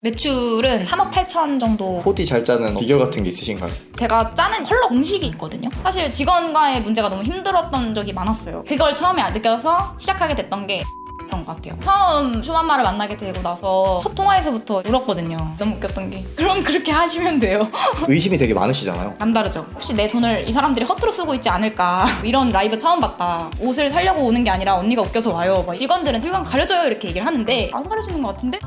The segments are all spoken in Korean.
매출은 3억 8천 정도. 코디 잘 짜는 비결 같은 게 있으신가요? 제가 짜는 컬러 공식이 있거든요. 사실 직원과의 문제가 너무 힘들었던 적이 많았어요. 그걸 처음에 느껴서 시작하게 됐던 게 것 같아요. 처음 쇼맘마를 만나게 되고 나서 첫 통화에서부터 울었거든요. 너무 웃겼던 게 그럼 그렇게 하시면 돼요. 의심이 되게 많으시잖아요. 남다르죠. 혹시 내 돈을 이 사람들이 허투루 쓰고 있지 않을까. 이런 라이브 처음 봤다. 옷을 사려고 오는 게 아니라 언니가 웃겨서 와요. 막 직원들은 물건 가려줘요 이렇게 얘기를 하는데 안 가려지는 것 같은데?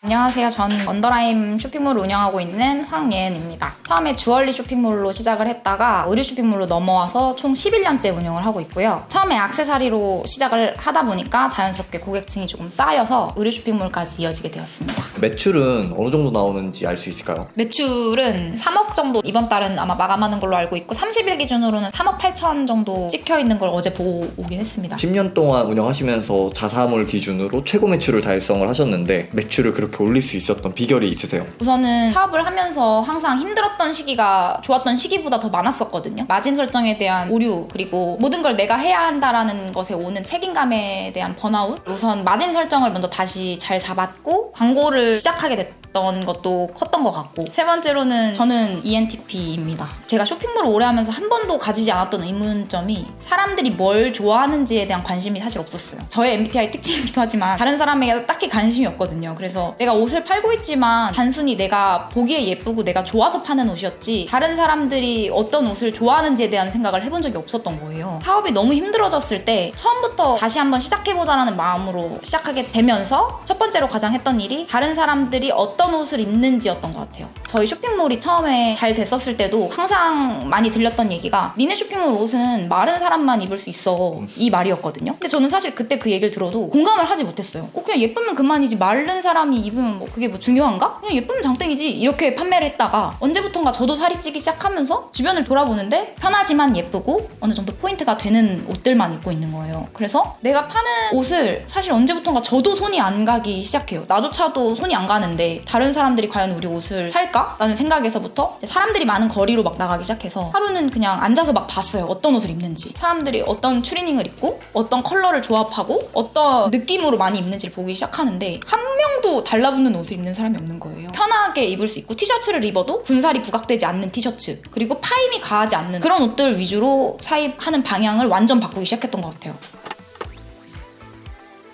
안녕하세요. 저는 언더라임 쇼핑몰을 운영하고 있는 황예은입니다. 처음에 주얼리 쇼핑몰로 시작을 했다가 의류 쇼핑몰로 넘어와서 총 11년째 운영을 하고 있고요. 처음에 액세서리로 시작을 하다 보니까 자연스럽게 고객층이 조금 쌓여서 의류 쇼핑몰까지 이어지게 되었습니다. 매출은 어느 정도 나오는지 알 수 있을까요? 매출은 3억 정도 이번 달은 아마 마감하는 걸로 알고 있고 30일 기준으로는 3억 8천 정도 찍혀 있는 걸 어제 보고 오긴 했습니다. 10년 동안 운영하시면서 자사몰 기준으로 최고 매출을 달성을 하셨는데 매출을 그렇게 올릴 수 있었던 비결이 있으세요? 우선은 사업을 하면서 항상 힘들었던 시기가 좋았던 시기보다 더 많았었거든요. 마진 설정에 대한 오류, 그리고 모든 걸 내가 해야 한다라는 것에 오는 책임감에 대한 번아웃. 우선 마진 설정을 먼저 다시 잘 잡았고 광고를 시작하게 됐던 것도 컸던 것 같고, 세 번째로는 저는 ENTP입니다. 제가 쇼핑몰을 오래 하면서 한 번도 가지지 않았던 의문점이 사람들이 뭘 좋아하는지에 대한 관심이 사실 없었어요. 저의 MBTI 특징이기도 하지만 다른 사람에게 딱히 관심이 없거든요. 그래서 내가 옷을 팔고 있지만 단순히 내가 보기에 예쁘고 내가 좋아서 파는 옷이었지 다른 사람들이 어떤 옷을 좋아하는지에 대한 생각을 해본 적이 없었던 거예요. 사업이 너무 힘들어졌을 때 처음부터 다시 한번 시작해보자라는 마음으로 시작하게 되면서 첫 번째로 가장 했던 일이 다른 사람들이 어떤 옷을 입는지였던 것 같아요. 저희 쇼핑몰이 처음에 잘 됐었을 때도 항상 많이 들렸던 얘기가 니네 쇼핑몰 옷은 마른 사람만 입을 수 있어, 이 말이었거든요. 근데 저는 사실 그때 그 얘기를 들어도 공감을 하지 못했어요. 그냥 예쁘면 그만이지 마른 사람이 입으면 뭐 그게 뭐 중요한가? 그냥 예쁘면 장땡이지, 이렇게 판매를 했다가 언제부턴가 저도 살이 찌기 시작하면서 주변을 돌아보는데 편하지만 예쁘고 어느 정도 포인트가 되는 옷들만 입고 있는 거예요. 그래서 내가 파는 옷을 사실 언제부턴가 저도 손이 안 가기 시작해요. 나조차도 손이 안 가는데 다른 사람들이 과연 우리 옷을 살까? 라는 생각에서부터 이제 사람들이 많은 거리로 막 나가기 시작해서 하루는 그냥 앉아서 막 봤어요. 어떤 옷을 입는지, 사람들이 어떤 추리닝을 입고 어떤 컬러를 조합하고 어떤 느낌으로 많이 입는지를 보기 시작하는데 한 명도 달라붙는 옷을 입는 사람이 없는 거예요. 편하게 입을 수 있고 티셔츠를 입어도 군살이 부각되지 않는 티셔츠, 그리고 파임이 가하지 않는 그런 옷들 위주로 사입하는 방향을 완전 바꾸기 시작했던 것 같아요.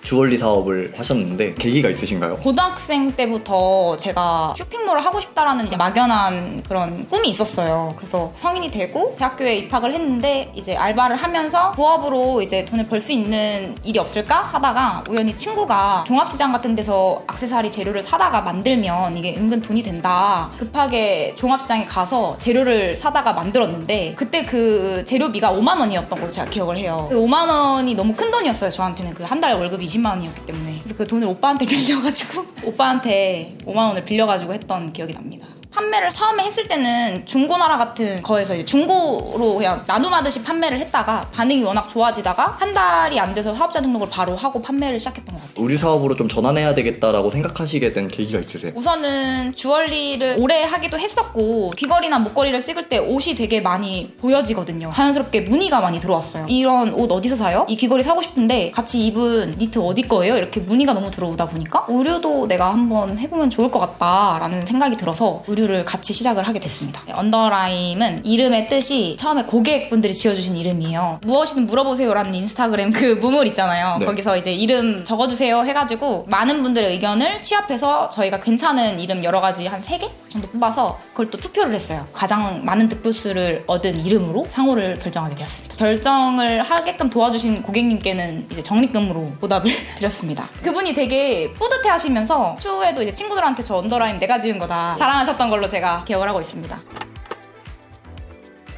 주얼리 사업을 하셨는데 계기가 있으신가요? 고등학생 때부터 제가 쇼핑몰을 하고 싶다라는 막연한 그런 꿈이 있었어요. 그래서 성인이 되고 대학교에 입학을 했는데 이제 알바를 하면서 부업으로 이제 돈을 벌 수 있는 일이 없을까 하다가 우연히 친구가 종합시장 같은 데서 액세서리 재료를 사다가 만들면 이게 은근 돈이 된다. 급하게 종합시장에 가서 재료를 사다가 만들었는데 그때 그 재료비가 5만 원이었던 걸로 제가 기억을 해요. 그 5만 원이 너무 큰 돈이었어요. 저한테는 그 한 달 월급이 20만 원이었기 때문에. 그래서 그 돈을 오빠한테 빌려가지고 오빠한테 5만 원을 빌려가지고 했던 기억이 납니다. 판매를 처음에 했을 때는 중고나라 같은 거에서 이제 중고로 그냥 나눔하듯이 판매를 했다가 반응이 워낙 좋아지다가 한 달이 안 돼서 사업자 등록을 바로 하고 판매를 시작했던 것 같아요. 의류 사업으로 좀 전환해야 되겠다라고 생각하시게 된 계기가 있으세요? 우선은 주얼리를 오래 하기도 했었고 귀걸이나 목걸이를 찍을 때 옷이 되게 많이 보여지거든요. 자연스럽게 문의가 많이 들어왔어요. 이런 옷 어디서 사요? 이 귀걸이 사고 싶은데 같이 입은 니트 어디 거예요? 이렇게 문의가 너무 들어오다 보니까 의류도 내가 한번 해보면 좋을 것 같다라는 생각이 들어서 의류를 같이 시작을 하게 됐습니다. 언더라임은 이름의 뜻이 처음에 고객분들이 지어주신 이름이에요. 무엇이든 물어보세요라는 인스타그램 그 무물 있잖아요. 네. 거기서 이제 이름 적어주세요 해가지고 많은 분들의 의견을 취합해서 저희가 괜찮은 이름 여러 가지 한 3개 정도 뽑아서 그걸 또 투표를 했어요. 가장 많은 득표수를 얻은 이름으로 상호를 결정하게 되었습니다. 결정을 하게끔 도와주신 고객님께는 이제 적립금으로 보답을 드렸습니다. 그분이 되게 뿌듯해 하시면서 추후에도 이제 친구들한테 저 언더라임 내가 지은 거다 자랑하셨던 걸로 제가 기억을 하고 있습니다.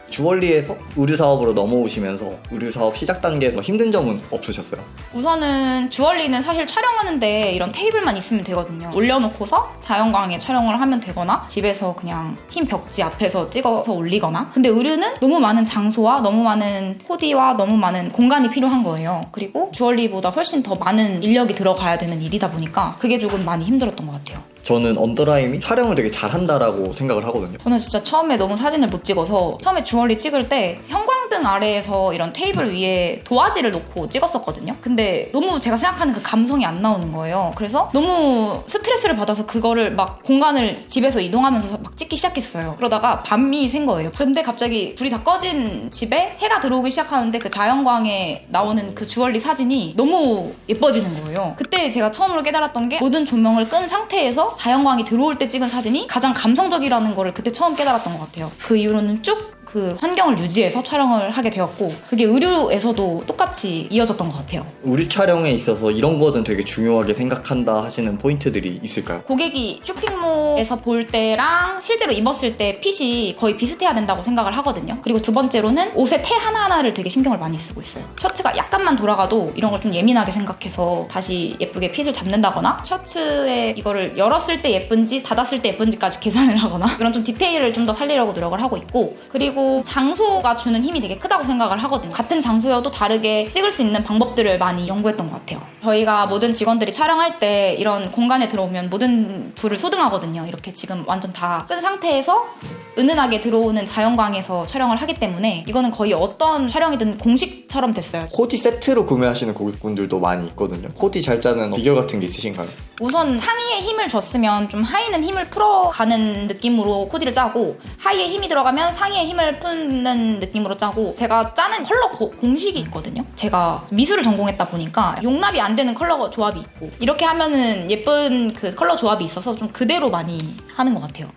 주얼리에서 의류 사업으로 넘어오시면서 의류 사업 시작 단계에서 힘든 점은 없으셨어요? 우선은 주얼리는 사실 촬영하는데 이런 테이블만 있으면 되거든요. 올려놓고서 자연광에 촬영을 하면 되거나 집에서 그냥 흰 벽지 앞에서 찍어서 올리거나. 근데 의류는 너무 많은 장소와 너무 많은 코디와 너무 많은 공간이 필요한 거예요. 그리고 주얼리보다 훨씬 더 많은 인력이 들어가야 되는 일이다 보니까 그게 조금 많이 힘들었던 것 같아요. 저는 언더라임이 촬영을 되게 잘한다라고 생각을 하거든요. 저는 진짜 처음에 너무 사진을 못 찍어서 처음에 주얼리 찍을 때 형광등 아래에서 이런 테이블 위에 도화지를 놓고 찍었었거든요. 근데 너무 제가 생각하는 그 감성이 안 나오는 거예요. 그래서 너무 스트레스를 받아서 그거를 막 공간을 집에서 이동하면서 막 찍기 시작했어요. 그러다가 밤이 샌 거예요. 근데 갑자기 불이 다 꺼진 집에 해가 들어오기 시작하는데 그 자연광에 나오는 그 주얼리 사진이 너무 예뻐지는 거예요. 그때 제가 처음으로 깨달았던 게 모든 조명을 끈 상태에서 자연광이 들어올 때 찍은 사진이 가장 감성적이라는 거를 그때 처음 깨달았던 것 같아요. 그 이후로는 쭉 그 환경을 유지해서 촬영을 하게 되었고 그게 의류에서도 똑같이 이어졌던 것 같아요. 우리 촬영에 있어서 이런 거는 되게 중요하게 생각한다 하시는 포인트들이 있을까요? 고객이 쇼핑몰에서 볼 때랑 실제로 입었을 때 핏이 거의 비슷해야 된다고 생각을 하거든요. 그리고 두 번째로는 옷의 테 하나하나를 되게 신경을 많이 쓰고 있어요. 셔츠가 약간만 돌아가도 이런 걸 좀 예민하게 생각해서 다시 예쁘게 핏을 잡는다거나 셔츠에 이거를 열었을 때 예쁜지 닫았을 때 예쁜지까지 계산을 하거나 그런 좀 디테일을 좀 더 살리려고 노력을 하고 있고 그리고 장소가 주는 힘이 되게 크다고 생각을 하거든요. 같은 장소여도 다르게 찍을 수 있는 방법들을 많이 연구했던 것 같아요. 저희가 모든 직원들이 촬영할 때 이런 공간에 들어오면 모든 불을 소등하거든요. 이렇게 지금 완전 다 끈 상태에서 은은하게 들어오는 자연광에서 촬영을 하기 때문에 이거는 거의 어떤 촬영이든 공식처럼 됐어요. 코디 세트로 구매하시는 고객분들도 많이 있거든요. 코디 잘 짜는 비결 같은 게 있으신가요? 우선 상의에 힘을 줬으면 좀 하의는 힘을 풀어가는 느낌으로 코디를 짜고 하의에 힘이 들어가면 상의에 힘을 푸는 느낌으로 짜고 제가 짜는 컬러 공식이 있거든요. 제가 미술을 전공했다 보니까 용납이 안 되는 컬러 조합이 있고 이렇게 하면은 예쁜 그 컬러 조합이 있어서 좀 그대로 많이 하는 것 같아요.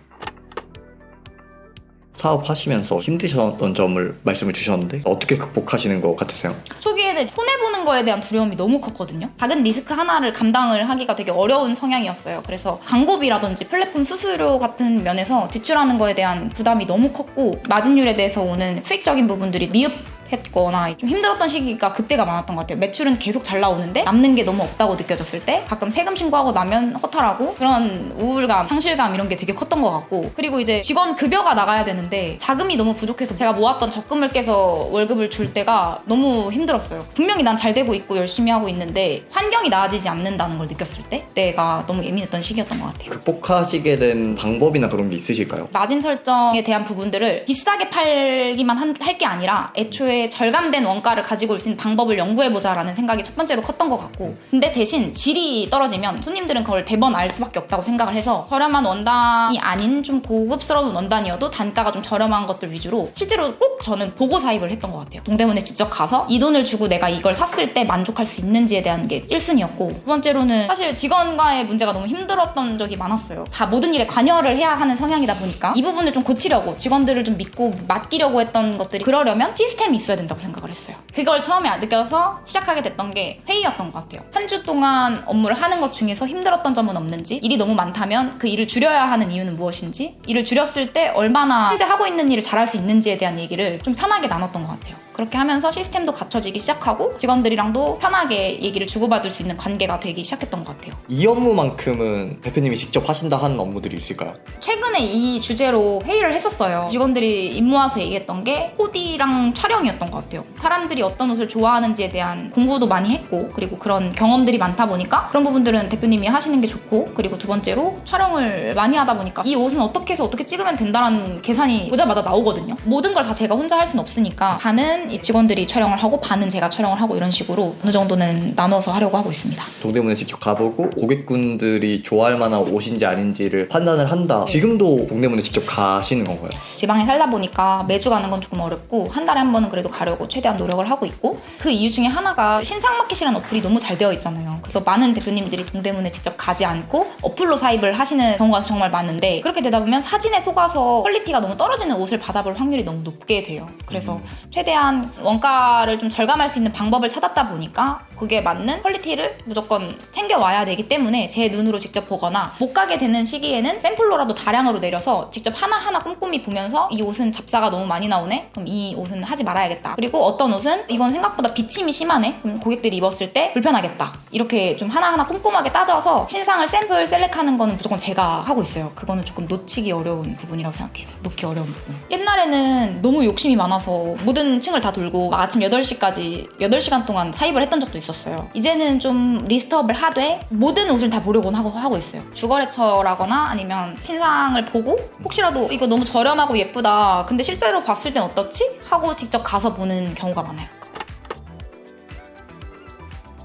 사업하시면서 힘드셨던 점을 말씀을 주셨는데 어떻게 극복하시는 것 같으세요? 초기에는 손해보는 거에 대한 두려움이 너무 컸거든요. 작은 리스크 하나를 감당을 하기가 되게 어려운 성향이었어요. 그래서 광고비라든지 플랫폼 수수료 같은 면에서 지출하는 거에 대한 부담이 너무 컸고 마진율에 대해서 오는 수익적인 부분들이 미흡했거나 좀 힘들었던 시기가 그때가 많았던 것 같아요. 매출은 계속 잘 나오는데 남는 게 너무 없다고 느껴졌을 때 가끔 세금 신고하고 나면 허탈하고 그런 우울감, 상실감 이런 게 되게 컸던 것 같고 그리고 이제 직원 급여가 나가야 되는데 자금이 너무 부족해서 제가 모았던 적금을 깨서 월급을 줄 때가 너무 힘들었어요. 분명히 난 잘 되고 있고 열심히 하고 있는데 환경이 나아지지 않는다는 걸 느꼈을 때 그때가 너무 예민했던 시기였던 것 같아요. 극복하시게 된 방법이나 그런 게 있으실까요? 마진 설정에 대한 부분들을 비싸게 팔기만 할 게 아니라 애초에 절감된 원가를 가지고 올 수 있는 방법을 연구해보자라는 생각이 첫 번째로 컸던 것 같고 근데 대신 질이 떨어지면 손님들은 그걸 대번 알 수밖에 없다고 생각을 해서 저렴한 원단이 아닌 좀 고급스러운 원단이어도 단가가 좀 저렴한 것들 위주로 실제로 꼭 저는 보고 사입을 했던 것 같아요. 동대문에 직접 가서 이 돈을 주고 내가 이걸 샀을 때 만족할 수 있는지에 대한 게 1순위였고 두 번째로는 사실 직원과의 문제가 너무 힘들었던 적이 많았어요. 다 모든 일에 관여를 해야 하는 성향이다 보니까 이 부분을 좀 고치려고 직원들을 좀 믿고 맡기려고 했던 것들이 그러려면 시스템이 있어야 된다고 생각을 했어요. 그걸 처음에 느껴서 시작하게 됐던 게 회의였던 것 같아요. 한 주 동안 업무를 하는 것 중에서 힘들었던 점은 없는지 일이 너무 많다면 그 일을 줄여야 하는 이유는 무엇인지 일을 줄였을 때 얼마나 현재 하고 있는 일을 잘할 수 있는지에 대한 얘기를 좀 편하게 나눴던 것 같아요. 그렇게 하면서 시스템도 갖춰지기 시작하고 직원들이랑도 편하게 얘기를 주고받을 수 있는 관계가 되기 시작했던 것 같아요. 이 업무만큼은 대표님이 직접 하신다 하는 업무들이 있을까요? 최근에 이 주제로 회의를 했었어요. 직원들이 입 모아서 얘기했던 게 코디랑 촬영이었던 것 같아요. 사람들이 어떤 옷을 좋아하는지에 대한 공부도 많이 했고 그리고 그런 경험들이 많다 보니까 그런 부분들은 대표님이 하시는 게 좋고 그리고 두 번째로 촬영을 많이 하다 보니까 이 옷은 어떻게 해서 어떻게 찍으면 된다는 계산이 보자마자 나오거든요. 모든 걸 다 제가 혼자 할 수는 없으니까 반은 이 직원들이 촬영을 하고 반은 제가 촬영을 하고 이런 식으로 어느 정도는 나눠서 하려고 하고 있습니다. 동대문에 직접 가보고 고객분들이 좋아할 만한 옷인지 아닌지를 판단을 한다. 지금도 동대문에 직접 가시는 건가요? 지방에 살다 보니까 매주 가는 건 조금 어렵고 한 달에 한 번은 그래도 가려고 최대한 노력을 하고 있고 그 이유 중에 하나가 신상마켓이라는 어플이 너무 잘 되어 있잖아요. 그래서 많은 대표님들이 동대문에 직접 가지 않고 어플로 사입을 하시는 경우가 정말 많은데 그렇게 되다 보면 사진에 속아서 퀄리티가 너무 떨어지는 옷을 받아볼 확률이 너무 높게 돼요. 그래서 최대한 원가를 좀 절감할 수 있는 방법을 찾았다 보니까 그게 맞는 퀄리티를 무조건 챙겨와야 되기 때문에 제 눈으로 직접 보거나 못 가게 되는 시기에는 샘플로라도 다량으로 내려서 직접 하나하나 꼼꼼히 보면서 이 옷은 잡사가 너무 많이 나오네? 그럼 이 옷은 하지 말아야겠다 해야겠다. 그리고 어떤 옷은 이건 생각보다 비침이 심하네. 그럼 고객들이 입었을 때 불편하겠다. 이렇게 좀 하나하나 꼼꼼하게 따져서 신상을 샘플 셀렉하는 거는 무조건 제가 하고 있어요. 그거는 조금 놓치기 어려운 부분이라고 생각해요. 놓기 어려운 부분. 옛날에는 너무 욕심이 많아서 모든 층을 다 돌고 아침 8시까지 8시간 동안 사입을 했던 적도 있었어요. 이제는 좀 리스트업을 하되 모든 옷을 다 보려고 하고 있어요. 주거래처라거나 아니면 신상을 보고 혹시라도 이거 너무 저렴하고 예쁘다. 근데 실제로 봤을 땐 어떻지? 하고 직접 가서 보는 경우가 많아요.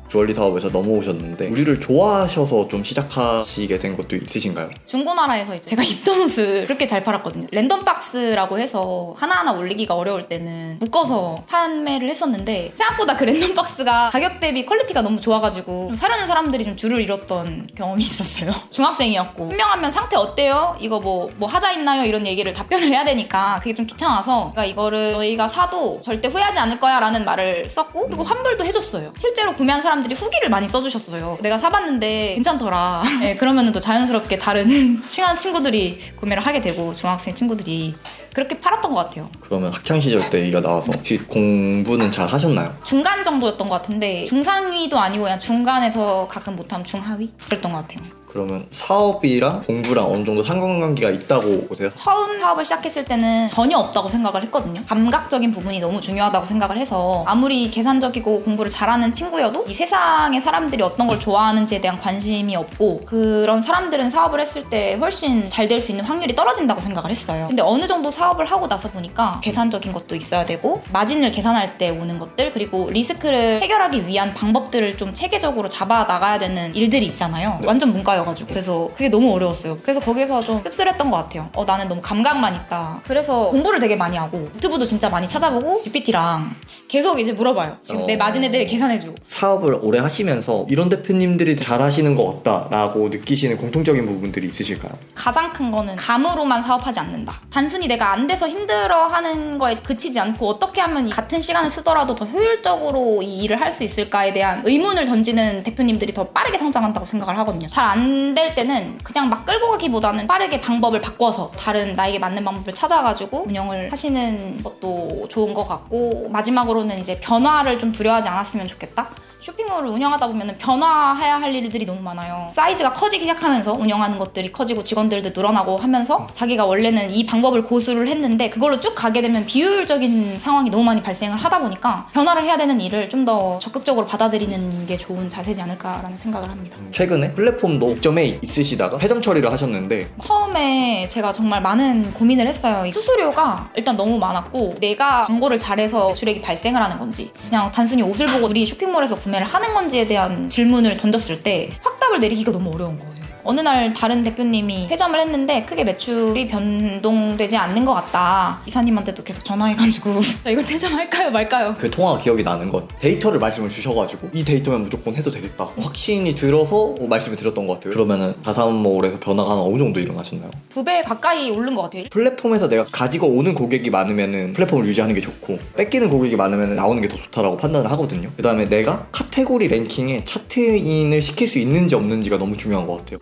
주얼리 사업에서 넘어오셨는데 우리를 좋아하셔서 좀 시작하시게 된 것도 있으신가요? 중고나라에서 이제 제가 입던 옷을 그렇게 잘 팔았거든요. 랜덤 박스라고 해서 하나하나 올리기가 어려울 때는 묶어서 판매를 했었는데 생각보다 그 랜덤 박스가 가격 대비 퀄리티가 너무 좋아가지고 좀 사려는 사람들이 좀 줄을 잃었던 경험이 있었어요. 중학생이었고 분명하면 상태 어때요? 이거 뭐 하자 있나요? 이런 얘기를 답변을 해야 되니까 그게 좀 귀찮아서 그러니까 이거를 저희가 사도 절대 후회하지 않을 거야 라는 말을 썼고 그리고 환불도 해줬어요. 실제로 구매한 사람들이 후기를 많이 써주셨어요. 내가 사봤는데 괜찮더라. 네, 그러면은 또 자연스럽게 다른 친한 친구들이 구매를 하게 되고 중학생 친구들이 그렇게 팔았던 것 같아요. 그러면 학창시절 때 얘기가 나와서 혹시 공부는 잘 하셨나요? 중간 정도였던 것 같은데 중상위도 아니고 그냥 중간에서 가끔 못하면 중하위? 그랬던 것 같아요. 그러면 사업이랑 공부랑 어느 정도 상관관계가 있다고 보세요? 처음 사업을 시작했을 때는 전혀 없다고 생각을 했거든요. 감각적인 부분이 너무 중요하다고 생각을 해서 아무리 계산적이고 공부를 잘하는 친구여도 이 세상의 사람들이 어떤 걸 좋아하는지에 대한 관심이 없고 그런 사람들은 사업을 했을 때 훨씬 잘 될 수 있는 확률이 떨어진다고 생각을 했어요. 근데 어느 정도 사업을 하고 나서 보니까 계산적인 것도 있어야 되고 마진을 계산할 때 오는 것들 그리고 리스크를 해결하기 위한 방법들을 좀 체계적으로 잡아 나가야 되는 일들이 있잖아요. 완전 문과여가지고 그래서 그게 너무 어려웠어요. 그래서 거기서 좀 씁쓸했던 것 같아요. 나는 너무 감각만 있다. 그래서 공부를 되게 많이 하고 유튜브도 진짜 많이 찾아보고 GPT랑 계속 이제 물어봐요. 지금 내 마진에 대해 계산해줘. 사업을 오래 하시면서 이런 대표님들이 잘 하시는 것 같다라고 느끼시는 공통적인 부분들이 있으실까요? 가장 큰 거는 감으로만 사업하지 않는다. 단순히 내가 안 돼서 힘들어하는 거에 그치지 않고 어떻게 하면 같은 시간을 쓰더라도 더 효율적으로 이 일을 할 수 있을까에 대한 의문을 던지는 대표님들이 더 빠르게 성장한다고 생각을 하거든요. 잘 안 될 때는 그냥 막 끌고 가기보다는 빠르게 방법을 바꿔서 다른 나에게 맞는 방법을 찾아가지고 운영을 하시는 것도 좋은 것 같고 마지막으로는 이제 변화를 좀 두려워하지 않았으면 좋겠다. 쇼핑몰을 운영하다 보면 변화해야 할 일들이 너무 많아요. 사이즈가 커지기 시작하면서 운영하는 것들이 커지고 직원들도 늘어나고 하면서 자기가 원래는 이 방법을 고수를 했는데 그걸로 쭉 가게 되면 비효율적인 상황이 너무 많이 발생을 하다 보니까 변화를 해야 되는 일을 좀 더 적극적으로 받아들이는 게 좋은 자세지 않을까라는 생각을 합니다. 최근에 플랫폼도 옥점에 있으시다가 회점 처리를 하셨는데 처음에 제가 정말 많은 고민을 했어요. 이 수수료가 일단 너무 많았고 내가 광고를 잘해서 매출액이 발생을 하는 건지 그냥 단순히 옷을 보고 우리 쇼핑몰에서 구매를 하는 건지에 대한 질문을 던졌을 때 확답을 내리기가 너무 어려운 거예요. 어느 날 다른 대표님이 회점을 했는데 크게 매출이 변동되지 않는 것 같다. 이사님한테도 계속 전화해가지고 이거 퇴점할까요 말까요? 그 통화가 기억이 나는 건 데이터를 말씀을 주셔가지고 이 데이터면 무조건 해도 되겠다 확신이 들어서 말씀을 드렸던 것 같아요. 그러면은 다사모몰에서 변화가 어느 정도 일어나셨나요? 2배 가까이 오른 것 같아요. 플랫폼에서 내가 가지고 오는 고객이 많으면은 플랫폼을 유지하는 게 좋고 뺏기는 고객이 많으면 나오는 게 더 좋다라고 판단을 하거든요. 그 다음에 내가 카테고리 랭킹에 차트인을 시킬 수 있는지 없는지가 너무 중요한 것 같아요.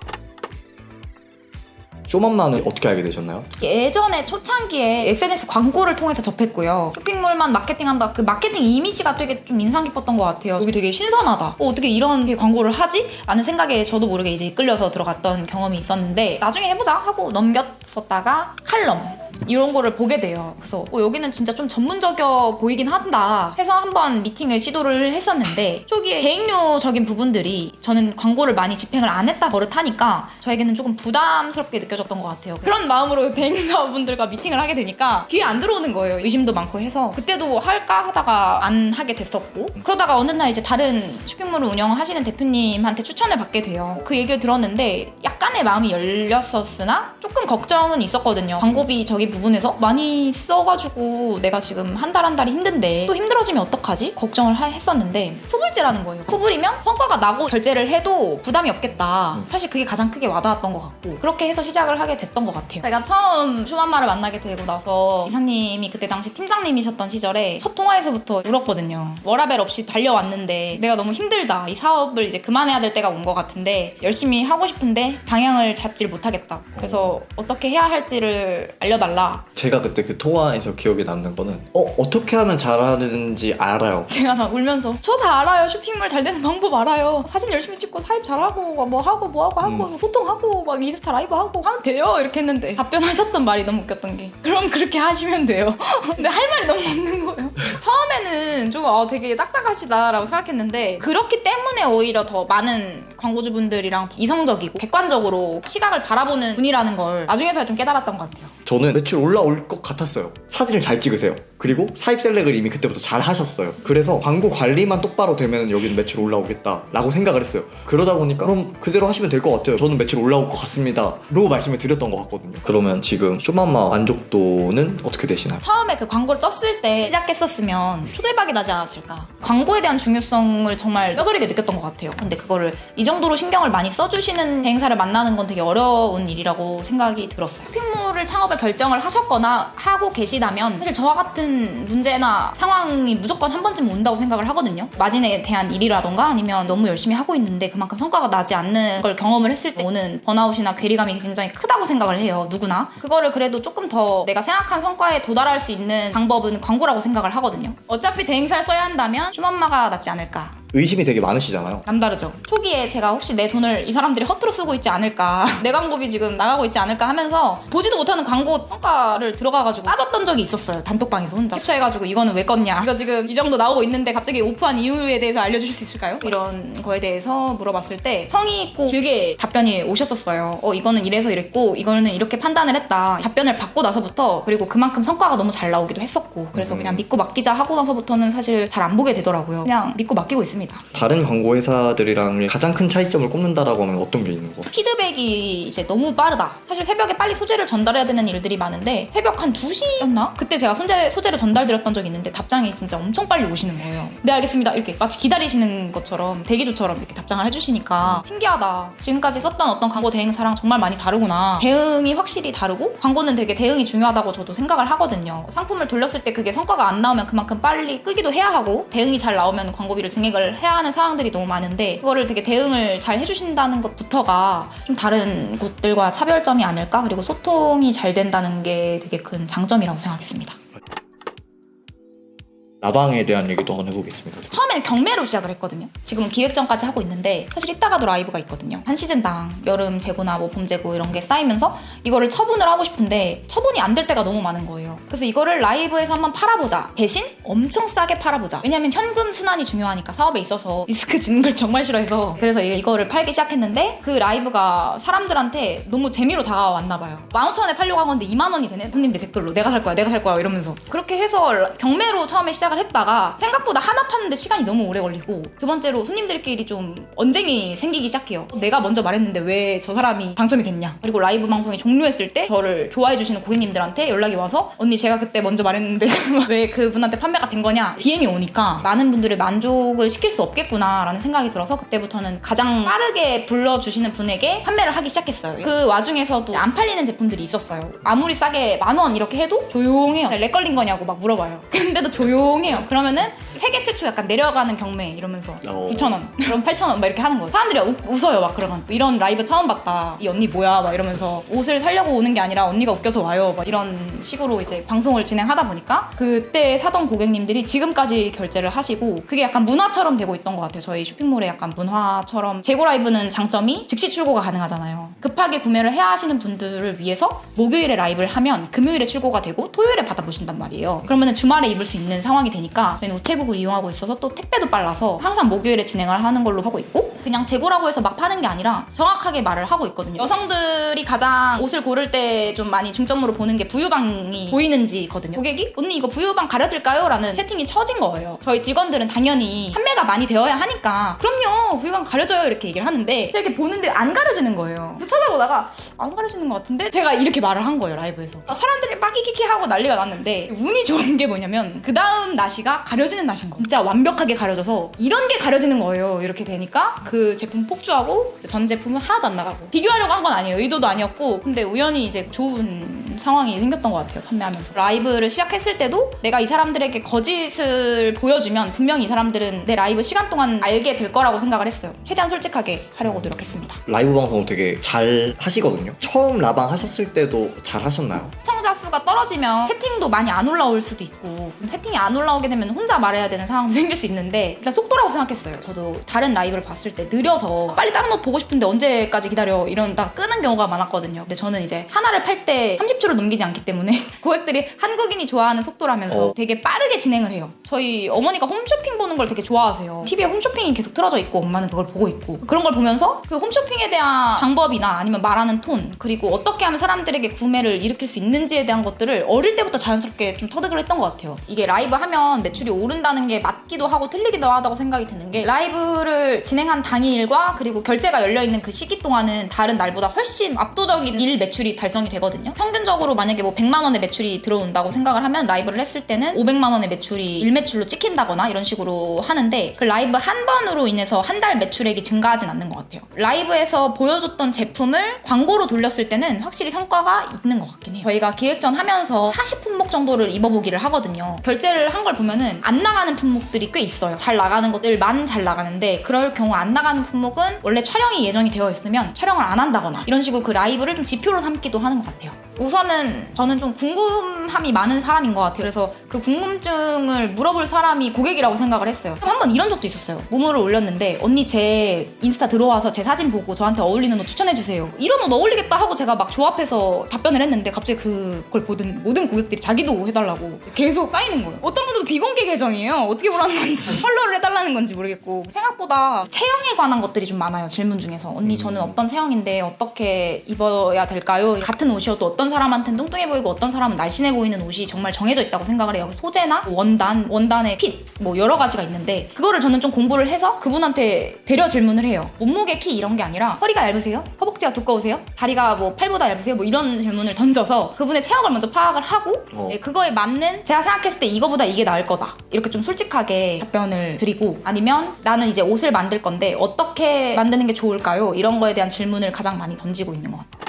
쇼맘마는 어떻게 알게 되셨나요? 예전에 초창기에 SNS 광고를 통해서 접했고요. 쇼핑몰만 마케팅한다. 그 마케팅 이미지가 되게 좀 인상 깊었던 것 같아요. 여기 되게 신선하다. 어떻게 이런 게 광고를 하지? 라는 생각에 저도 모르게 이제 이끌려서 들어갔던 경험이 있었는데 나중에 해보자 하고 넘겼었다가 칼럼 이런 거를 보게 돼요. 그래서 여기는 진짜 좀 전문적이어 보이긴 한다 해서 한번 미팅을 시도를 했었는데 초기에 대행료적인 부분들이 저는 광고를 많이 집행을 안 했다 버릇하니까 저에게는 조금 부담스럽게 느껴졌던 것 같아요. 그런 마음으로 대행사분들과 미팅을 하게 되니까 귀에 안 들어오는 거예요. 의심도 많고 해서 그때도 할까 하다가 안 하게 됐었고 그러다가 어느 날 이제 다른 쇼핑몰을 운영하시는 대표님한테 추천을 받게 돼요. 그 얘기를 들었는데 약간의 마음이 열렸었으나 조금 걱정은 있었거든요. 광고비 저기 부분에서 많이 써가지고 내가 지금 한 달 한 달이 힘든데 또 힘들어지면 어떡하지? 걱정을 했었는데 후불제라는 거예요. 후불이면 성과가 나고 결제를 해도 부담이 없겠다. 사실 그게 가장 크게 와닿았던 것 같고 그렇게 해서 시작을 하게 됐던 것 같아요. 제가 처음 쇼맘마를 만나게 되고 나서 이사님이 그때 당시 팀장님이셨던 시절에 첫 통화에서부터 울었거든요. 워라벨 없이 달려왔는데 내가 너무 힘들다. 이 사업을 이제 그만해야 될 때가 온 것 같은데 열심히 하고 싶은데 방향을 잡지를 못하겠다. 그래서 어떻게 해야 할지를 알려달라 달라. 제가 그때 그 통화에서 기억에 남는 거는 어떻게 하면 잘하는지 알아요. 제가 막 울면서 저 다 알아요. 쇼핑몰 잘 되는 방법 알아요. 사진 열심히 찍고 사입 잘하고 뭐 하고 소통하고 막 인스타 라이브 하고 하면 돼요. 이렇게 했는데 답변하셨던 말이 너무 웃겼던 게 그럼 그렇게 하시면 돼요. 근데 할 말이 너무 없는 거예요. 처음에는 조금 되게 딱딱하시다라고 생각했는데 그렇기 때문에 오히려 더 많은 광고주분들이랑 더 이성적이고 객관적으로 시각을 바라보는 분이라는 걸 나중에서야 좀 깨달았던 것 같아요. 저는 매출 올라올 것 같았어요. 사진을 잘 찍으세요. 그리고 사입 셀렉을 이미 그때부터 잘 하셨어요. 그래서 광고 관리만 똑바로 되면 여기는 매출 올라오겠다 라고 생각을 했어요. 그러다 보니까 그럼 그대로 하시면 될 것 같아요. 저는 매출 올라올 것 같습니다 로 말씀을 드렸던 것 같거든요. 그러면 지금 쇼맘마 만족도는 어떻게 되시나요? 처음에 그 광고를 떴을 때 시작했었으면 초대박이 나지 않았을까. 광고에 대한 중요성을 정말 뼈저리게 느꼈던 것 같아요. 근데 그거를 이 정도로 신경을 많이 써주시는 대행사를 만나는 건 되게 어려운 일이라고 생각이 들었어요. 쇼핑몰을 창업을 결정을 하셨거나 하고 계시다면 사실 저와 같은 문제나 상황이 무조건 한 번쯤 온다고 생각을 하거든요. 마진에 대한 일이라던가 아니면 너무 열심히 하고 있는데 그만큼 성과가 나지 않는 걸 경험을 했을 때 오는 번아웃이나 괴리감이 굉장히 크다고 생각을 해요. 누구나. 그거를 그래도 조금 더 내가 생각한 성과에 도달할 수 있는 방법은 광고라고 생각을 하거든요. 어차피 대행사를 써야 한다면 쇼맘마가 낫지 않을까. 의심이 되게 많으시잖아요. 남다르죠. 초기에 제가 혹시 내 돈을 이 사람들이 허투루 쓰고 있지 않을까 내 광고비 지금 나가고 있지 않을까 하면서 보지도 못하는 광고 성과를 들어가가지고 빠졌던 적이 있었어요. 단톡방에서 혼자 캡처해가지고 이거는 왜 껐냐, 이거 지금 이 정도 나오고 있는데 갑자기 오프한 이유에 대해서 알려주실 수 있을까요? 이런 거에 대해서 물어봤을 때 성의 있고 길게 답변이 오셨었어요. 이거는 이래서 이랬고 이거는 이렇게 판단을 했다. 답변을 받고 나서부터, 그리고 그만큼 성과가 너무 잘 나오기도 했었고, 그래서 그냥 믿고 맡기자 하고 나서부터는 사실 잘 안 보게 되더라고요. 그냥 믿고 맡기고 있습니다. 다른 광고 회사들이랑 가장 큰 차이점을 꼽는다라고 하면 어떤 게 있는 거예요? 피드백이 이제 너무 빠르다. 사실 새벽에 빨리 소재를 전달해야 되는 일들이 많은데 새벽 한 2시였나? 그때 제가 소재를 전달드렸던 적이 있는데 답장이 진짜 엄청 빨리 오시는 거예요. 네 알겠습니다. 이렇게 마치 기다리시는 것처럼 대기조처럼 이렇게 답장을 해주시니까 신기하다. 지금까지 썼던 어떤 광고 대행사랑 정말 많이 다르구나. 대응이 확실히 다르고, 광고는 되게 대응이 중요하다고 저도 생각을 하거든요. 상품을 돌렸을 때 그게 성과가 안 나오면 그만큼 빨리 끄기도 해야 하고, 대응이 잘 나오면 광고비를 증액을 해야 하는 상황들이 너무 많은데 그거를 되게 대응을 잘 해주신다는 것부터가 좀 다른 곳들과 차별점이 아닐까. 그리고 소통이 잘 된다는 게 되게 큰 장점이라고 생각했습니다. 나방에 대한 얘기도 한번 해보겠습니다. 처음에는 경매로 시작을 했거든요. 지금은 기획전까지 하고 있는데 사실 이따가도 라이브가 있거든요. 한 시즌당 여름 재고나 뭐 봄 재고 이런 게 쌓이면서 이거를 처분을 하고 싶은데 처분이 안 될 때가 너무 많은 거예요. 그래서 이거를 라이브에서 한번 팔아보자. 대신 엄청 싸게 팔아보자. 왜냐면 현금 순환이 중요하니까, 사업에 있어서 리스크 지는 걸 정말 싫어해서. 그래서 이거를 팔기 시작했는데 그 라이브가 사람들한테 너무 재미로 다가왔나 봐요. 15,000원에 팔려고 한 건데 2만 원이 되네. 손님들 댓글로 내가 살 거야 이러면서. 그렇게 해서 경매로 처음에 시작을 했다가 생각보다 하나 파는데 시간이 너무 오래 걸리고, 두 번째로 손님들끼리 좀 언쟁이 생기기 시작해요. 내가 먼저 말했는데 왜 저 사람이 당첨이 됐냐. 그리고 라이브 방송이 종료했을 때 저를 좋아해 주시는 고객님들한테 연락이 와서 언니 제가 그때 먼저 말했는데 왜 그분한테 판매가 된 거냐 DM이 오니까 많은 분들을 만족을 시킬 수 없겠구나 라는 생각이 들어서 그때부터는 가장 빠르게 불러주시는 분에게 판매를 하기 시작했어요. 그 와중에서도 안 팔리는 제품들이 있었어요. 아무리 싸게 10,000원 이렇게 해도 조용해요. 렉 걸린 거냐고 막 물어봐요. 근데도 조용해요. 그러면은 세계 최초 약간 내려가는 경매 이러면서 9,000원 그럼 8,000원 막 이렇게 하는 거예요. 사람들이 웃어요. 막 그러면 이런 라이브 처음 봤다, 이 언니 뭐야 막 이러면서, 옷을 사려고 오는 게 아니라 언니가 웃겨서 와요 막 이런 식으로 이제 방송을 진행하다 보니까 그때 사던 고객님들이 지금까지 결제를 하시고, 그게 약간 문화처럼 되고 있던 것 같아요. 저희 쇼핑몰의 약간 문화처럼. 재고 라이브는 장점이 즉시 출고가 가능하잖아요. 급하게 구매를 해야 하시는 분들을 위해서 목요일에 라이브를 하면 금요일에 출고가 되고 토요일에 받아보신단 말이에요. 그러면 주말에 입을 수 있는 상황이 되니까 저희는 우체국을 이용하고 있어서 또 택배도 빨라서 항상 목요일에 진행을 하는 걸로 하고 있고, 그냥 재고라고 해서 막 파는 게 아니라 정확하게 말을 하고 있거든요. 여성들이 가장 옷을 고를 때 좀 많이 중점으로 보는 게 부유방이 보이는지거든요. 고객이 언니 이거 부유방 가려질까요? 라는 채팅이 쳐진 거예요. 저희 직원들은 당연히 판매가 많이 되어야 하니까 그럼요 부유방 가려져요 이렇게 얘기를 하는데 이렇게 보는데 안 가려지는 거예요. 쳐다보다가 안 가려지는 것 같은데 제가 이렇게 말을 한 거예요. 라이브에서. 사람들이 막 이키키 하고 난리가 났는데 운이 좋은 게 뭐냐면 그 다음 나시가 가려지는 나시인 거예요. 진짜 완벽하게 가려져서 이런 게 가려지는 거예요. 이렇게 되니까 그 제품 폭주하고 전 제품은 하나도 안 나가고. 비교하려고 한 건 아니에요. 의도도 아니었고, 근데 우연히 이제 좋은 상황이 생겼던 것 같아요. 판매하면서. 라이브를 시작했을 때도 내가 이 사람들에게 거짓을 보여주면 분명히 이 사람들은 내 라이브 시간 동안 알게 될 거라고 생각을 했어요. 최대한 솔직하게 하려고 노력했습니다. 라이브 방송을 되게 잘 하시거든요. 처음 라방 하셨을 때도 잘 하셨나요? 시청자 수가 떨어지면 채팅도 많이 안 올라올 수도 있고 채팅이 안 올라오게 되면 혼자 말해야 되는 상황도 생길 수 있는데 일단 속도라고 생각했어요. 저도 다른 라이브를 봤을 때 느려서 빨리 다른 거 보고 싶은데 언제까지 기다려 이러다 끄는 경우가 많았거든요. 근데 저는 이제 하나를 팔 때 30초를 넘기지 않기 때문에 고객들이 한국인이 좋아하는 속도라면서 되게 빠르게 진행을 해요. 저희 어머니가 홈쇼핑 보는 걸 되게 좋아하세요. TV에 홈쇼핑이 계속 틀어져 있고 엄마는 그걸 보고 있고 그런 걸 보면서 그 홈쇼핑에 대한 방법이나 아니면 말하는 톤 그리고 어떻게 하면 사람들에게 구매를 일으킬 수 있는지에 대한 것들을 어릴 때부터 자연스럽게 좀 터득을 했던 것 같아요. 이게 라이브 하면 매출이 오른다는 게 맞기도 하고 틀리기도 하다고 생각이 드는 게 라이브를 진행한 당일과 그리고 결제가 열려있는 그 시기 동안은 다른 날보다 훨씬 압도적인 일 매출이 달성이 되거든요. 평균적으로 만약에 뭐 100만 원의 매출이 들어온다고 생각을 하면 라이브를 했을 때는 500만 원의 매출이 일매출로 찍힌다거나 이런 식으로 하는데 그 라이브 한 번으로 인해서 한 달 매출액이 증가하진 않는 것 같아요. 라이브에서 보여줬던 제품을 광고로 돌렸을 때는 확실히 성과가 있는 것 같긴 해요. 저희가 기획전 하면서 40품목 정도를 입어보기를 하거든요. 결제를 한 걸 보면은 안 나가는 품목들이 꽤 있어요. 잘 나가는 것들만 잘 나가는데 그럴 경우 안 나가는 품목은 원래 촬영이 예정이 되어 있으면 촬영을 안 한다거나 이런 식으로 그 라이브를 좀 지표로 삼기도 하는 것 같아요. 우선은 저는 좀 궁금함이 많은 사람인 것 같아요. 그래서 그 궁금증을 물어볼 사람이 고객이라고 생각을 했어요. 한 번 이런 적도 있었어요. 무무를 올렸는데 언니 제 인스타 들어와서 제 사진 보고 저한테 어울리는 옷 추천해주세요. 이런 옷 어울리겠다 하고 제가 막 조합해서 답변을 했는데 갑자기 그걸 보던 모든 고객들이 자기도 해달라고 계속 쌓이는 거예요. 어떤 분들도 비공개 계정이에요. 어떻게 보라는 건지 컬러를 해달라는 건지 모르겠고 생각보다 체형에 관한 것들이 좀 많아요. 질문 중에서 언니 저는 어떤 체형인데 어떻게 입어야 될까요? 같은 옷이어도 어떤 사람한테는 뚱뚱해 보이고 어떤 사람은 날씬해 보이는 옷이 정말 정해져 있다고 생각을 해요. 소재나 원단의 핏 뭐 여러 가지가 있는데 그거를 저는 좀 공부를 해서 그분한테 되려 질문을 해요. 몸무게, 키 이런 게 아니라 허리가 얇으세요? 허벅지가 두꺼우세요? 다리가 뭐 팔보다 얇으세요? 뭐 이런 질문을 던져서 그분의 체형을 먼저 파악을 하고 네, 그거에 맞는 제가 생각했을 때 이거보다 이게 나을 거다 이렇게 좀 솔직하게 답변을 드리고 아니면 나는 이제 옷을 만들 건데 어떻게 만드는 게 좋을까요? 이런 거에 대한 질문을 가장 많이 던지고 있는 것 같아요.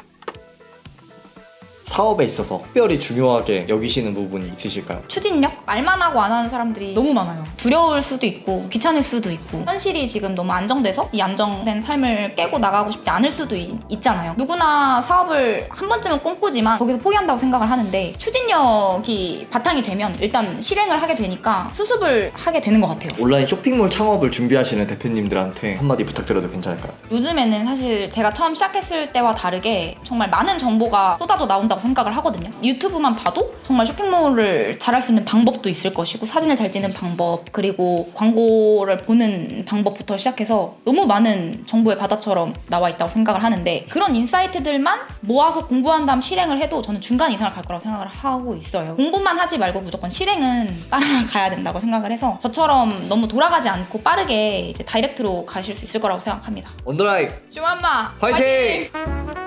사업에 있어서 특별히 중요하게 여기시는 부분이 있으실까요? 추진력? 말만 하고 안 하는 사람들이 너무 많아요. 두려울 수도 있고 귀찮을 수도 있고 현실이 지금 너무 안정돼서 이 안정된 삶을 깨고 나가고 싶지 않을 수도 있잖아요. 누구나 사업을 한 번쯤은 꿈꾸지만 거기서 포기한다고 생각을 하는데 추진력이 바탕이 되면 일단 실행을 하게 되니까 수습을 하게 되는 것 같아요. 온라인 쇼핑몰 창업을 준비하시는 대표님들한테 한마디 부탁드려도 괜찮을까요? 요즘에는 사실 제가 처음 시작했을 때와 다르게 정말 많은 정보가 쏟아져 나온다고 생각을 하거든요. 유튜브만 봐도 정말 쇼핑몰을 잘할 수 있는 방법도 있을 것이고 사진을 잘 찍는 방법 그리고 광고를 보는 방법부터 시작해서 너무 많은 정보의 바다처럼 나와 있다고 생각을 하는데 그런 인사이트들만 모아서 공부한 다음 실행을 해도 저는 중간 이상을 갈 거라고 생각을 하고 있어요. 공부만 하지 말고 무조건 실행은 따라가야 된다고 생각을 해서 저처럼 너무 돌아가지 않고 빠르게 이제 다이렉트로 가실 수 있을 거라고 생각합니다. 언더라이 쇼맘마 화이팅!